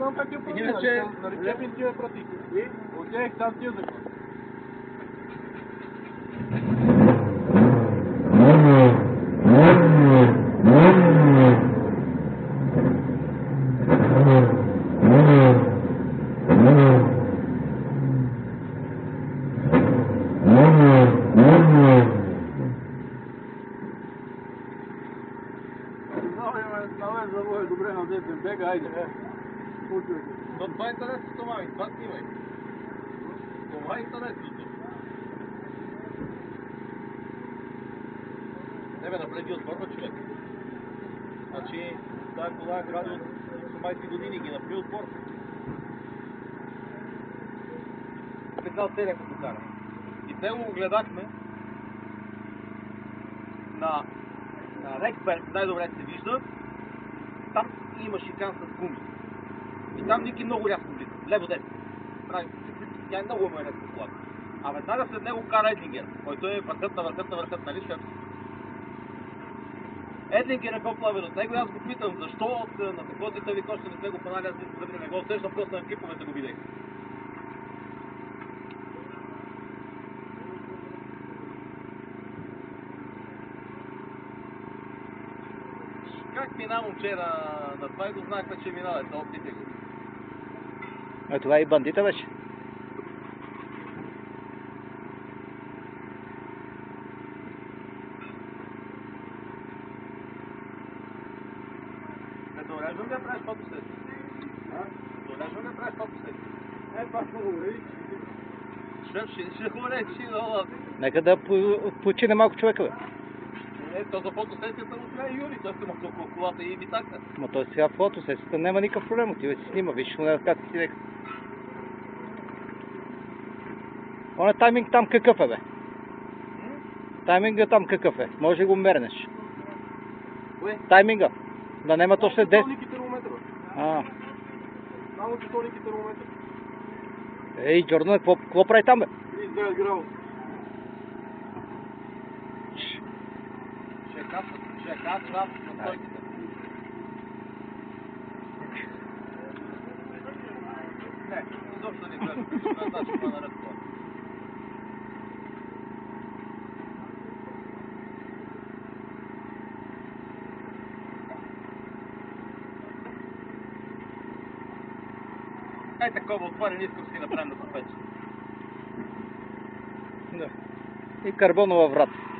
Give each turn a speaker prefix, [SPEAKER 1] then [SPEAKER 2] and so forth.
[SPEAKER 1] знам как е прави,
[SPEAKER 2] иначе...
[SPEAKER 1] Наречепин ти ме прати. Отидех там тия закон. Добре, на дете, бега, айде. Това е интересното, мами, това снимай. Това е интересното. Не бе, напреди отборва човек. Значи, тази кола е гради от сумайски години, ги напри отбор. Така целия като кара. И те го гледахме на Рексберг, най-добре се вижда. Там има шикан с гуми. И там Ники много рязко влиза. Лево-десо. Тя е много рязко колата. А веднага след него кара Едлингер, който е върхът на върхът, нали шеф? Едлингер е по-плавен от него и аз го питам защо на такова те ви коща не сме го панали, аз не го усещам, просто на клиповете го видех. Как мина момче на това и го знахме, че минава, това опите го.
[SPEAKER 3] А това и бандита беше?
[SPEAKER 1] Като реждам да правиш фотосесия? Като реждам да правиш фотосесия? Това ще го урежи. Шеф, ще го урежи, но...
[SPEAKER 3] Нека да почине малко човека, бе.
[SPEAKER 1] То за фотосесията му трябва и Юри, той сте махал колата и витака.
[SPEAKER 3] Ма той сега фотосесията няма никакъв проблем, отива си снима, виж как си века. Оне тайминг там какъв е, бе? Тайминга там какъв е? Може да го мернеш.
[SPEAKER 1] Кое?
[SPEAKER 3] Тайминга. Да нема точно 10.
[SPEAKER 1] Часовник и термометър. Само часовник и термометър.
[SPEAKER 3] Ей, Джордан, какво прави там, бе?
[SPEAKER 1] 39 градуса. Ще качва на стойките. Не, изобщо не гледам. Ще значи това наред това. Ей такова отваря, не искам си направим да попече.
[SPEAKER 3] Да. И карбонова врата.